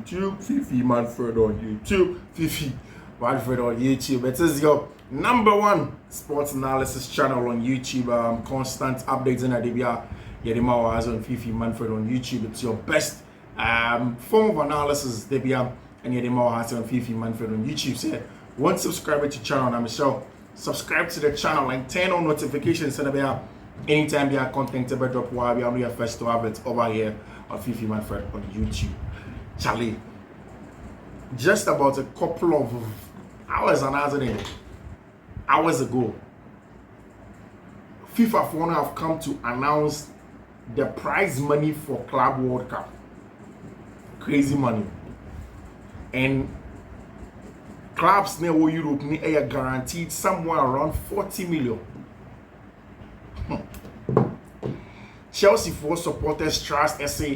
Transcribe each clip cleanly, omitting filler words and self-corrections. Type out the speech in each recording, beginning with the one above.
YouTube, Fiifi-Manfred on YouTube, Fiifi-Manfred on YouTube. It is your #1 sports analysis channel on YouTube. Constant updates in Adibia. Yedima was on Fiifi-Manfred on YouTube. It's your best form of analysis, Debia, and Yedima has on Fiifi-Manfred on YouTube. So, one subscriber to the channel, and I'm sure subscribe to the channel and turn on notifications so that anytime there are content about drop, while we are your first to have it over here on Fiifi-Manfred on YouTube. Charlie, just about a couple of hours ago, FIFA for now have come to announce the prize money for Club World Cup. Crazy money. And clubs in Europe are guaranteed somewhere around 40 million. Chelsea for supporters trust SA.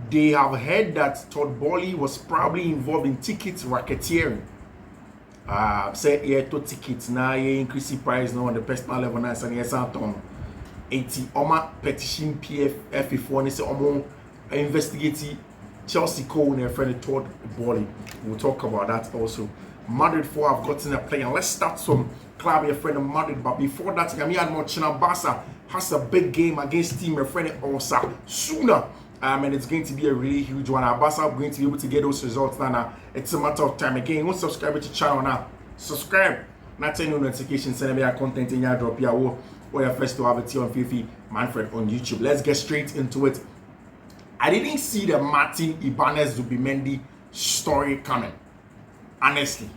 They have heard that Boehly was probably involved in ticket racketeering. Said yeah, to tickets now increase the price now on the personal level now and yes on 80 petition PFF for say investigate Chelsea co their friend Todd Boehly. We'll talk about that also. Madrid 4 have gotten a player. Let's start some club your friend of Madrid, but before that, Barca has a big game against team your friend Osa sooner. And it's going to be a really huge one. Barca are going to be able to get those results now. It's a matter of time. Again, don't subscribe to the channel now. Subscribe. Not turn on notifications, send me content in your drop here. Or your first to have it here on Fiifi-Manfred on YouTube. Let's get straight into it. I didn't see the Martin Ibanez Zubimendi story coming. Honestly.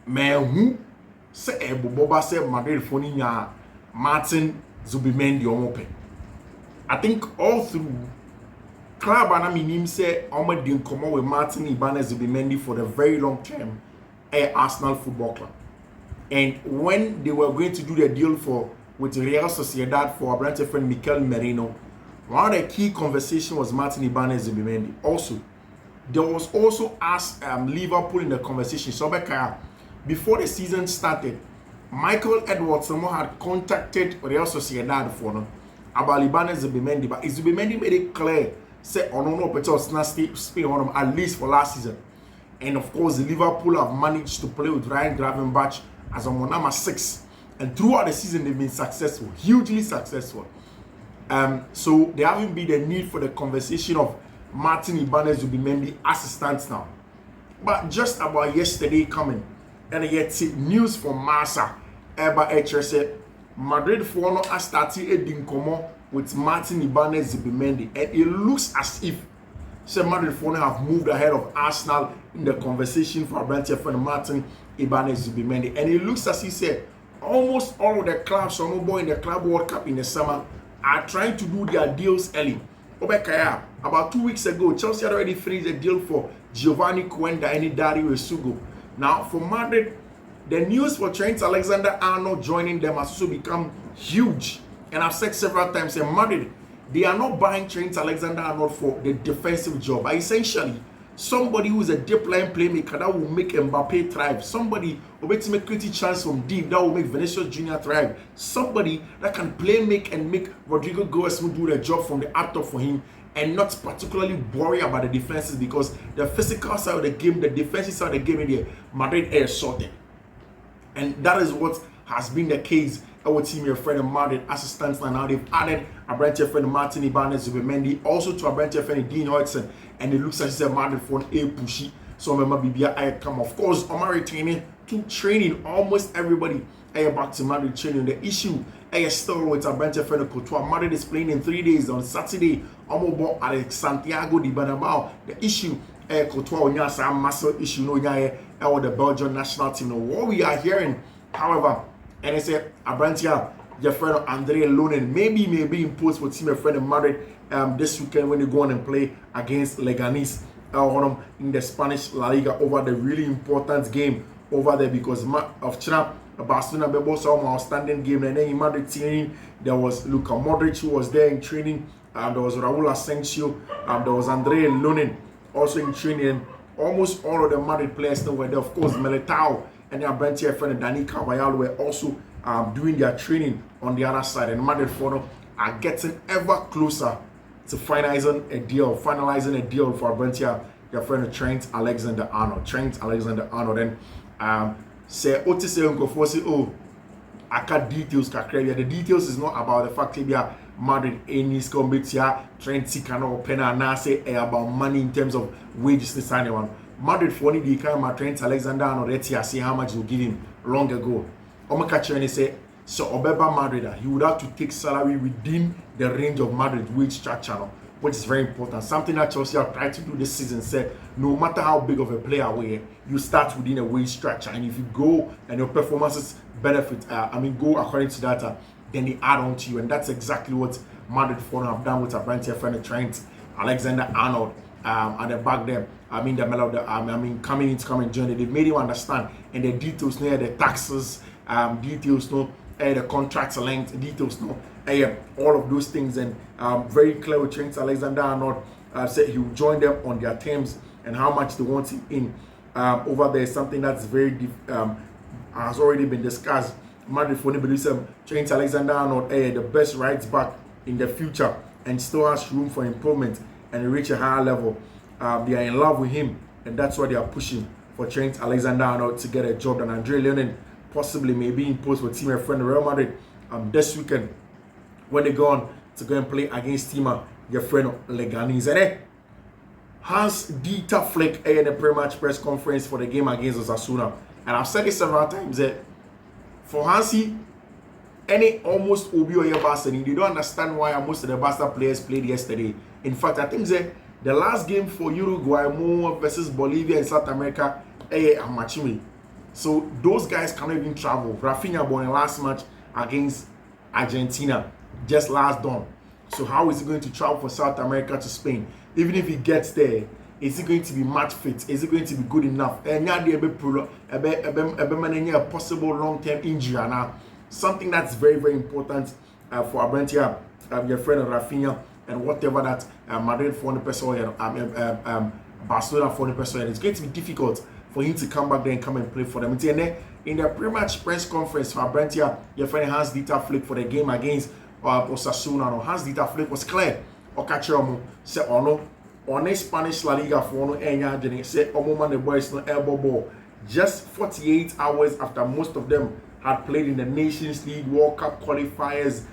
Man, who say Boba say Madrid for Martin Zubimendi on open. I think all through club and I mean say Ahmed didn't come out with Martin Ibanez Zubimendi for the very long term at Arsenal Football Club. And when they were going to do the deal with Real Sociedad for our brand friend Mikel Merino, one of the key conversation was Martin Ibanez Zubimendi. Also, there was also asked Liverpool in the conversation. So before the season started, Michael Edwards had contacted Real Sociedad for them about Ibanez Zubimendi, but Zubimendi made it clear, say, oh no, but it's not stay on them at least for last season. And of course, Liverpool have managed to play with Ryan Gravenberch as on number 6, and throughout the season they've been successful, hugely successful. So there haven't been the need for the conversation of Martin Ibanez Zubimendi as it stands now. But just about yesterday coming, and yet news from Marca, said Madrid for no started a dinkomo with Martin Ibanez Zubimendi, and it looks as if Madrid for now have moved ahead of Arsenal in the conversation for Brandt friend Martin Ibanez Zubimendi, and it looks as he said almost all of the clubs on in the Club World Cup in the summer are trying to do their deals early. About 2 weeks ago, Chelsea had already finished a deal for Giovanni Quenda and Dario Esugo. Now, for Madrid, the news for Trent Alexander-Arnold joining them has also become huge. And I've said several times, in Madrid, they are not buying Trent Alexander-Arnold for the defensive job. Essentially, somebody who is a deep line playmaker that will make Mbappe thrive. Somebody who will make creative chance from deep that will make Vinicius Jr. thrive. Somebody that can make and make Rodrigo Goes do the job from the up top for him, and not particularly worry about the defenses, because the physical side of the game, the defensive side of the game in the Madrid is sorted. And that is what has been the case with team your friend Madrid as it stands now. They've added a brand new friend Martin Ibanez Zubimendi, also to a brand new friend Dean Hodgson, and it looks as if Madrid for a pushy. So remember BBI I come, of course, Omar retaining to training almost everybody back to Madrid training. The issue is still with a brand new friend Couture. Madrid is playing in 3 days on Saturday. Almost at Santiago de Bernabeu. The issue Couture on some massive issue no the Belgian national team. What we are hearing, however, and it's a brand your friend Andre Lonen maybe in post with team your friend in Madrid this weekend when they go on and play against Leganés in the Spanish La Liga over the really important game over there, because of China, Barcelona saw an outstanding game, and then in Madrid team there was Luka Modric who was there in training, there was Raúl Asensio, there was Andre Lonen also in training. Almost all of the Madrid players were there. Of course, Militao and their brand new friend Dani Carvajal were also doing their training on the other side. And Madrid for are getting ever closer to finalizing a deal for Abrantia, your friend Trent Alexander-Arnold. Then say Otis say oh, I got details kakra. The details is not about the fact that Madrid any skombetia Trent can open and say about money in terms of wages this anyone. Madrid for the kind of Trent Alexander-Arnold see how much you give him long ago. Omakacheni say so Obeba Madrid he would have to take salary within the range of Madrid wage structure, which is very important. Something that Chelsea have tried to do this season said no matter how big of a player we are, you start within a wage structure, and if you go and your performances benefit, go according to that, then they add on to you, and that's exactly what Madrid have done with Abrantia friend Trent Alexander-Arnold at the back there. The melody, coming in journey, they made him understand, and the details near the taxes, details the contracts length, details all of those things, and very clear with Trent Alexander-Arnold said he will join them on their terms, and how much they want him in over there is something that's very has already been discussed. Madrid for believes Trent Alexander-Arnold the best right back in the future and still has room for improvement and reach a higher level. They are in love with him, and that's why they are pushing for Trent Alexander-Arnold to get a job. And Andre Leonin possibly may be imposed with team friend Real Madrid this weekend when they go on to go and play against team your friend Leganes. And Hans-Dieter Flick in the pre-match press conference for the game against Osasuna. And I've said it several times that for Hansi, any almost Obi or Barcelona, they don't understand why most of the Barca players played yesterday. In fact, I think that the last game for Uruguay versus Bolivia in South America, so those guys cannot even travel. Rafinha won the last match against Argentina just last dawn. So how is he going to travel from South America to Spain? Even if he gets there, is he going to be match fit? Is he going to be good enough? And a possible long-term injury now. Something that's very, very important for Abrantia, your friend Rafinha, and whatever that Madrid for the person, Barcelona for the person. It's going to be difficult for him to come back there and come and play for them. In the pre-match press conference for Abrantia, your friend Hans-Dieter Flick for the game against Osasuna, Hans-Dieter Flick was clear. Okachomo said, "Oh no, on a Spanish La Liga for no any said, oh man, the boys no elbow ball." Just 48 hours after most of them had played in the Nations League, World Cup qualifiers,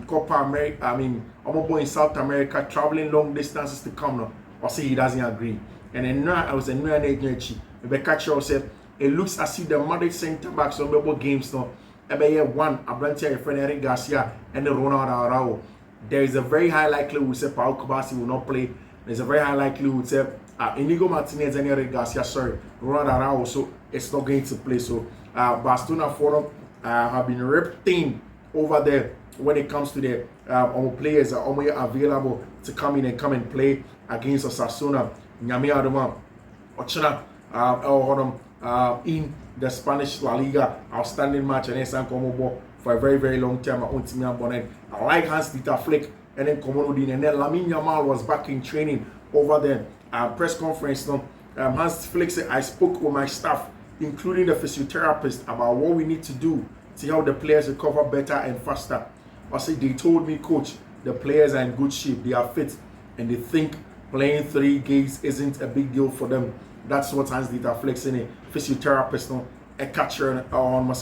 Copa America, boy in South America, traveling long distances to come now. Or say he doesn't agree. And then I was a new energy. Rebecca said, it looks as if the Madrid centre backs on the games now. One, Abrantia, your friend Eric Garcia, and the Ronald Araujo. There is a very high likelihood say Paul Kubasi will not play. There's a very high likelihood say Inigo Martinez and Eric Garcia, Ronald Araujo, so it's not going to play. So Barcelona Forum have been ripped over there when it comes to the players are only available to come in and play against Osasuna, Nyame Adama, Ochina, in the Spanish La Liga. Outstanding match and Esan Komobo for a very, very long time. I like Hans-Dieter Flick and then Komodin, and then Lamine Yamal was back in training over there. Press conference now. Hans Flick said, I spoke with my staff, including the physiotherapist, about what we need to do to help the players recover better and faster. I said, they told me, coach, the players are in good shape, they are fit, and they think playing 3 games isn't a big deal for them. That's what Hans-Dieter Flick saying, a physiotherapist now, a catcher on,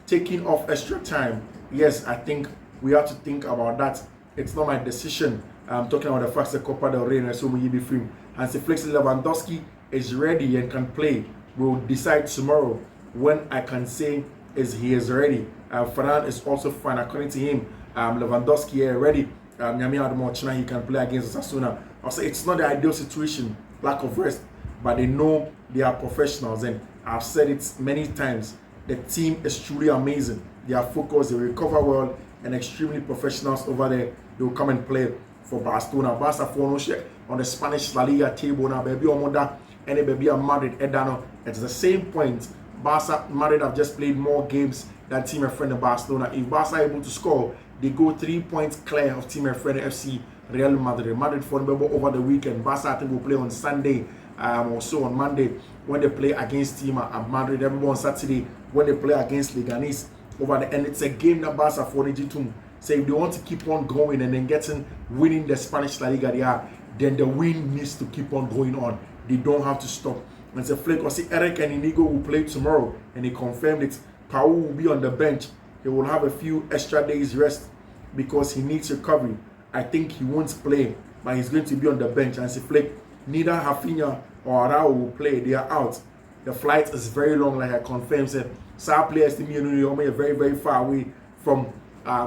taking off extra time. Yes, I think we have to think about that. It's not my decision. I'm talking about the fact that Copa del Rey and so will be free. And say Flex Lewandowski is ready and can play. We'll decide tomorrow when I can say he is ready. Ferran is also fine according to him. Lewandowski is ready. Nyame Adamo he can play against Osasuna. I'll say it's not the ideal situation, lack of rest, but they know they are professionals, and I've said it many times. The team is truly amazing. They are focused, they recover well, and extremely professionals over there. They will come and play for Barcelona. Barca for no share on the Spanish La Liga table now. Baby Omoda and baby Madrid Edano. It's the same point. Barca Madrid have just played more games than Team Friend of Barcelona. If Barca are able to score, they go 3 points clear of Team Friend FC Real Madrid. Madrid for over the weekend. Barca I think will play on Sunday. Also on Monday when they play against Team Madrid. Everyone on Saturday when they play against Leganes over the, and it's a game that Barca for the G2 So if they want to keep on going and then winning the Spanish La Liga, then the win needs to keep on going on. They don't have to stop. And so Flake will see Eric and Inigo will play tomorrow, and he confirmed it. Paul will be on the bench. He will have a few extra days rest because he needs recovery. I think he won't play, but he's going to be on the bench. And so Flake, neither Rafinha or Arao will play. They are out. The flight is very long, like I confirmed. Said some players to me, are very, very far away from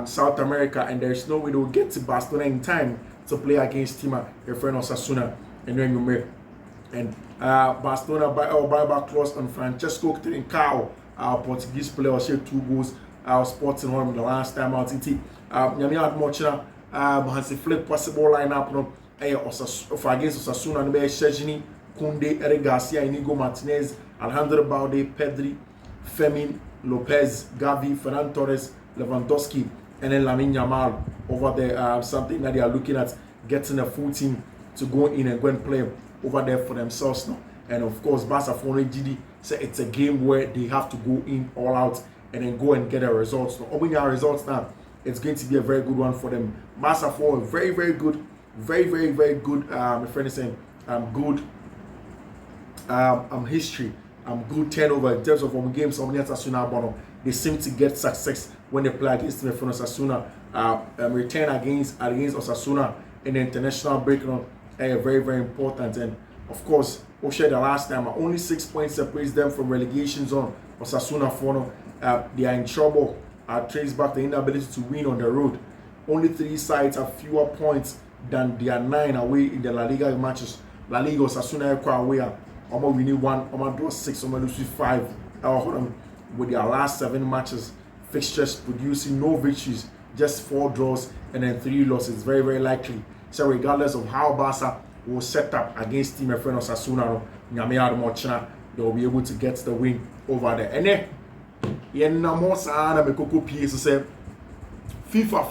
South America, and there's no way they will get to Barcelona in time to play against Tima, your friend Osasuna, and then you may. And Barcelona buyback clause on Francesco Trincao, our Portuguese player, shared 2 goals. Sporting home the last time out. Nyami had much has a flip possible lineup no for against Osasuna no be Shejini, Kunde, Eric Garcia, Inigo Martinez, Alejandro Balde, Pedri, Fermin, Lopez, Gavi, Ferran Torres, Lewandowski, and then Lamine Yamal over there. Something that they are looking at getting a full team to go in and go and play over there for themselves now. And of course, Barcelona GD said it's a game where they have to go in all out and then go and get a result. So, opening our results now, it's going to be a very good one for them. Barca for very, very good, very, very, very good. My friend is saying, good history, good turnover in terms of games. Osasuna, they seem to get success when they play against the friend Osasuna. Return against Osasuna in the international break, very, very important. And of course, Osha the last time, only 6 points separates them from relegation zone. Osasuna for they are in trouble. Trace back the inability to win on the road. Only 3 sides have fewer points than their 9 away in the La Liga matches. La Liga Osasuna away. Almost winning 1, almost draw 6, almost lose 5. With their last 7 matches, fixtures producing no victories, just 4 draws and then 3 losses. Very, very likely. So regardless of how Barca will set up against Team Friend Osasuna, they will be able to get the win over there. And then FIFA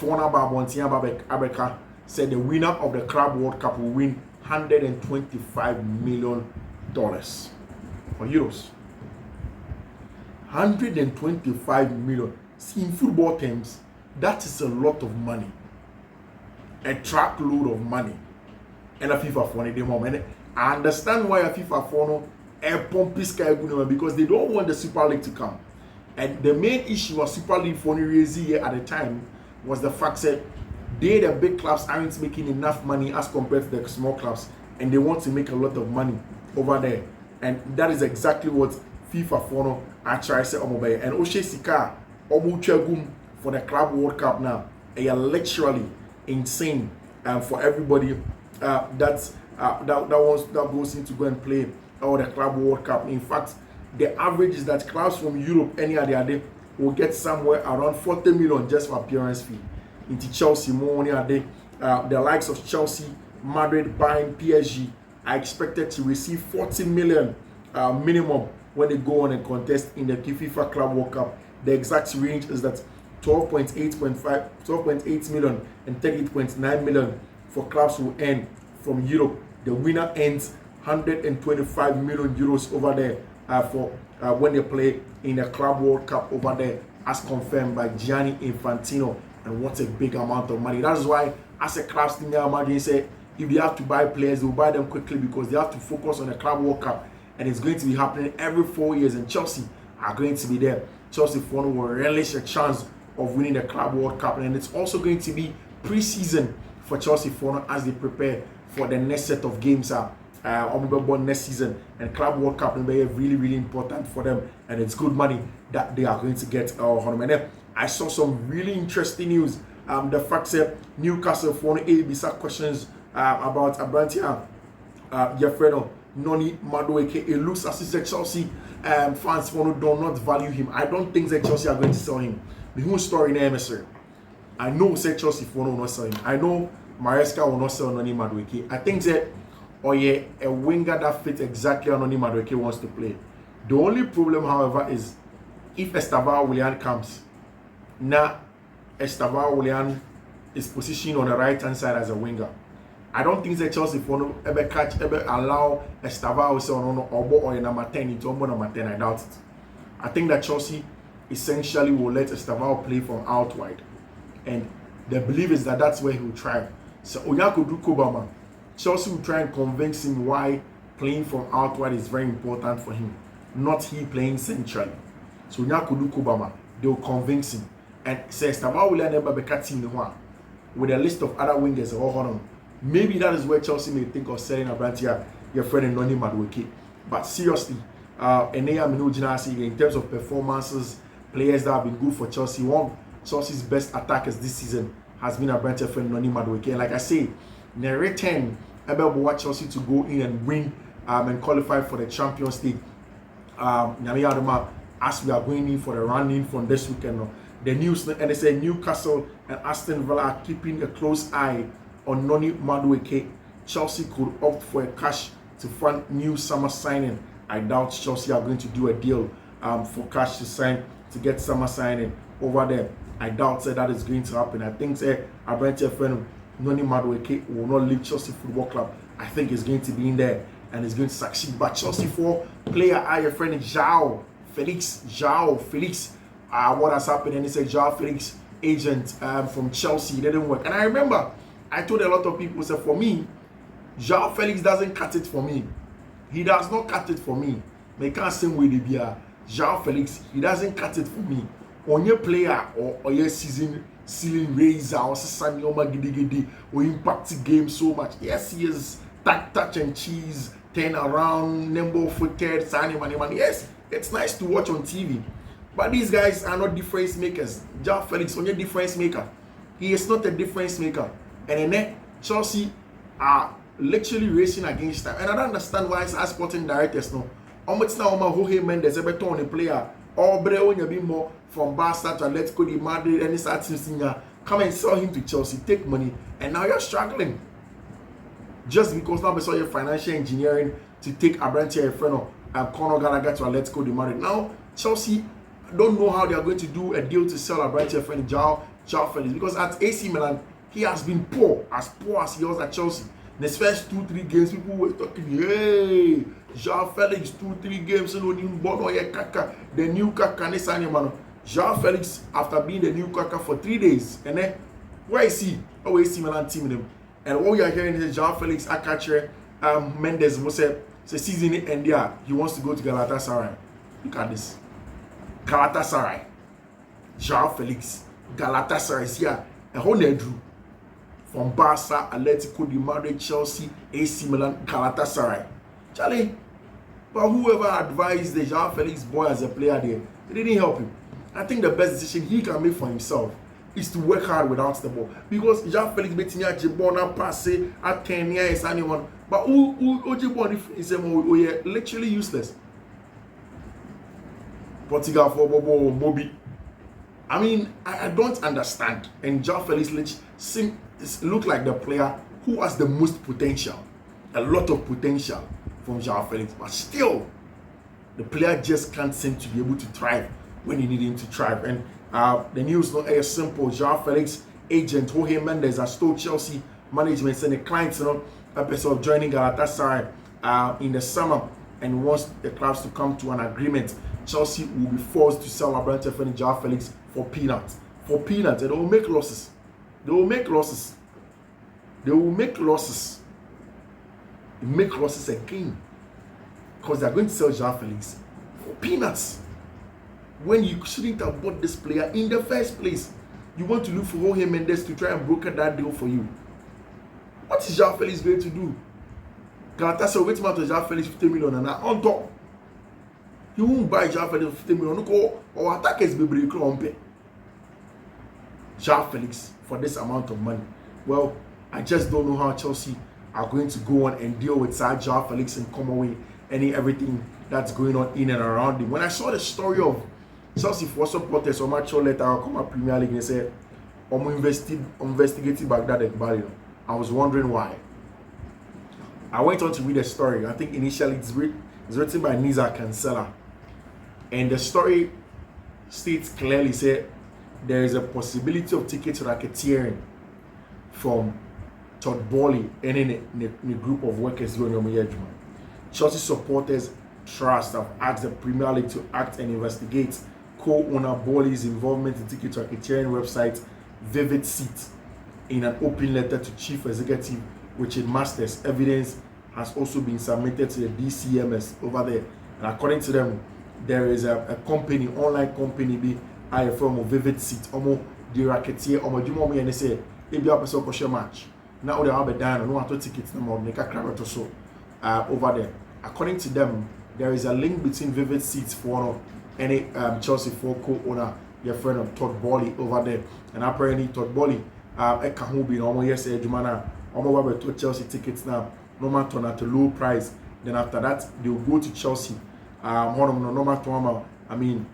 Abeka said the winner of the Club World Cup will win $125 million or euros. 125 million. See, in football terms, that is a lot of money. A truckload of money. And a FIFA phone at the moment. I understand why a FIFA phone because they don't want the Super League to come. And the main issue of Super League for here at the time was the fact that the big clubs aren't making enough money as compared to the small clubs, and they want to make a lot of money over there. And that is exactly what FIFA Fono actually said Omobaye. And Oshe Sika Omuchagum for the Club World Cup now. They are literally insane for everybody that goes in to go and play the Club World Cup. In fact, the average is that clubs from Europe any other day will get somewhere around 40 million just for appearance fee. Into Chelsea, more day, the likes of Chelsea, Madrid, Bayern, PSG are expected to receive 40 million minimum when they go on and contest in the FIFA Club World Cup. The exact range is that 12.8 million and 38.9 million for clubs who earn from Europe. The winner earns 125 million euros over there for when they play in the Club World Cup over there, as confirmed by Gianni Infantino. And what a big amount of money. That is why, as a club, imagine say if they have to buy players, they'll buy them quickly because they have to focus on the Club World Cup, and it's going to be happening every 4 years. And Chelsea are going to be there. Chelsea will relish a chance of winning the Club World Cup, and it's also going to be pre-season for Chelsea as they prepare for the next set of games next season. And Club World Cup will be really, really important for them, and it's good money that they are going to get. I saw some really interesting news. The fact that Newcastle for ABC questions about Abrantia Jeffredo Noni Madueke. It looks as if the Chelsea fans do not value him. I don't think that Chelsea are going to sell him. The whole story in MSR. I know that Chelsea will not sell him. I know Maresca will not sell Noni Madueke. I think that a winger that fits exactly how Noni Madueke wants to play. The only problem, however, is if Esteban Willian comes. Now, Esteban Willian is positioned on the right hand side as a winger. I don't think that Chelsea will ever allow Esteban or number 10 into number 10. I doubt it. I think that Chelsea essentially will let Esteban play from out wide. And The belief is that that's where he will thrive. So Onyakodu Kobama, Chelsea will try and convince him why playing from out wide is very important for him, not he playing centrally. So Onyakodu Kobama, they will convince him. And says Taba will never be cutting the one with a list of other wingers all on. Maybe that is where Chelsea may think of selling a brand here, your friend Noni Madueke. But seriously, in terms of performances, players that have been good for Chelsea, one Chelsea's best attackers this season has been a brand friend Noni Madueke. And like I say, the return about what Chelsea to go in and win and qualify for the Champions League. As we are going in for the run-in from this weekend, the news and they say Newcastle and Aston Villa are keeping a close eye on Noni Madueke. Chelsea could opt for a cash to fund new summer signing. I doubt Chelsea are going to do a deal for cash to sign to get summer signing over there. I doubt that is going to happen. I think our friend Noni Madueke will not leave Chelsea Football Club. I think he's going to be in there and he's going to succeed. But Chelsea for player our friend João Felix. What has happened? And he said João Felix agent from Chelsea didn't work. And I remember I told a lot of people, so for me, João Felix doesn't cut it for me. He does not cut it for me. They can't sing with the beer. João Felix, he doesn't cut it for me. On your player or your season ceiling raiser or Sani Oma Gidi or impact game so much. Yes, he is touch and cheese, turn around, nimble footed, Sani money. Yes, it's nice to watch on TV. But these guys are not difference makers. João Felix on your difference maker. He is not a difference maker. And then Chelsea are literally racing against time. And I don't understand why it's sporting directors now. Almost now Jorge Mendes ever turn a player. Or Boehly be more from Barcelona to Atletico de Madrid and start to come and sell him to Chelsea, take money, and now you're struggling. Just because now we saw your financial engineering to take a branch here in front of Conor Gallagher to Atletico de Madrid. Now Chelsea don't know how they are going to do a deal to sell a branch here in front of João Felix, because at AC Milan he has been poor as he was at Chelsea. In his first 2-3 games, people were talking, hey, João Felix, 2-3 games, the new Kaka, João Felix, after being the new Kaka for 3 days, and then, where is he? Oh, AC Milan team him. And what we are hearing is João Felix, Akache, Mendes, say season end there, he wants to go to Galatasaray. Look at this. Galatasaray. João Felix, Galatasaray is here. And how they drew. From Barca, Atletico de Madrid, Chelsea, AC Milan, Galatasaray. Charlie, but whoever advised the João Felix boy as a player there, it didn't help him. I think the best decision he can make for himself is to work hard without the ball. Because João Felix betting at Jibona pass at 10 years anyone. But who is literally useless. Portugal for Bobo Mobi. I mean, I don't understand. And João Felix look like the player who has the most potential, a lot of potential from João Felix, but still the player just can't seem to be able to thrive when you need him to thrive. And the news not as simple. João Felix agent Jorge Mendes has told Chelsea management and the clients episode of joining Galatasaray in the summer and wants the clubs to come to an agreement. Chelsea will be forced to sell a branch of João Felix for peanuts. For peanuts, and they will make losses. They will make losses. They will make losses. They make losses again. Because they are going to sell João Felix for peanuts. When you shouldn't have bought this player in the first place. You want to look for Jorge Mendes to try and broker that deal for you. What is João Felix going to do? Galatasaray waiting out to João Felix 50 million and on top. He won't buy João Felix 50 million. Or attackers be break on João Felix for this amount of money. Well, I just don't know how Chelsea are going to go on and deal with João Felix and come away everything that's going on in and around him. When I saw the story of Chelsea for supporters on my show letter, I'll come up Premier League and say, I'm investigating Baghdad and Bali. I was wondering why. I went on to read the story. I think initially it's written by Niza Cancela. And the story states clearly, say, there is a possibility of ticket racketeering from Todd Boehly and in a group of workers doing Yejuma. Chelsea supporters trust have asked the Premier League to act and investigate co-owner Boehly's involvement in ticket racketeering website Vivid Seat in an open letter to Chief Executive Richard Masters. Evidence has also been submitted to the DCMS over there. And according to them, there is a company, online company, be I from Vivid Seat, almost the racketeer, or Jumo, and they say, if you have a social match, now they have a dime, and no other tickets, no more, make a crowd or so over there. According to them, there is a link between Vivid Seats for any Chelsea for co-owner, your friend of Todd Boehly over there. And apparently, Todd Boehly, who be almost yesterday, Jumana, almost to Chelsea tickets now, no matter at a low price. Then after that, they will go to Chelsea. I mean,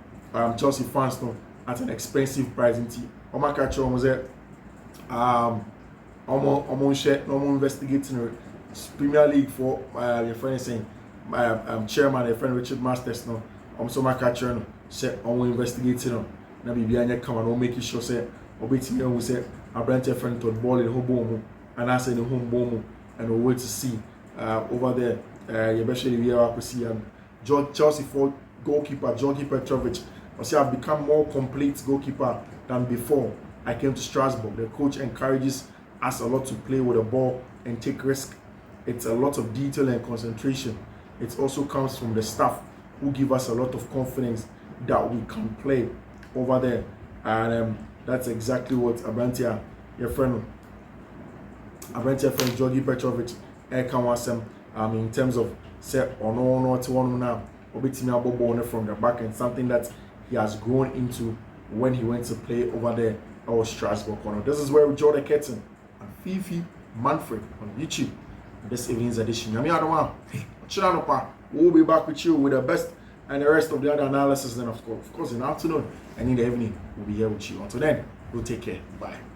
Chelsea fans no at an expensive price. Oma catch almost investigating Premier League for your friend saying chairman, your friend Richard Masters no. So my catcher no say investigating no. Na bibi anya come and make sure say obetimi who say a branch friend to ball in home and I say the home boom and we wait to see over there. You especially we are see Chelsea for goalkeeper Georgi Petrovic. I say I've become more complete goalkeeper than before I came to Strasbourg. The coach encourages us a lot to play with the ball and take risk. It's a lot of detail and concentration. It also comes from the staff who give us a lot of confidence that we can play over there. And that's exactly what Abrantia, your friend Georgi Petrovic, in terms of say or to one now, from the back and something that he has grown into when he went to play over there at Strasbourg corner. This is where we draw the curtain on Fiifi-Manfred on YouTube. This evening's edition. We'll be back with you with the best and the rest of the other analysis. Then of course in the afternoon and in the evening we'll be here with you. Until then, we'll take care. Bye.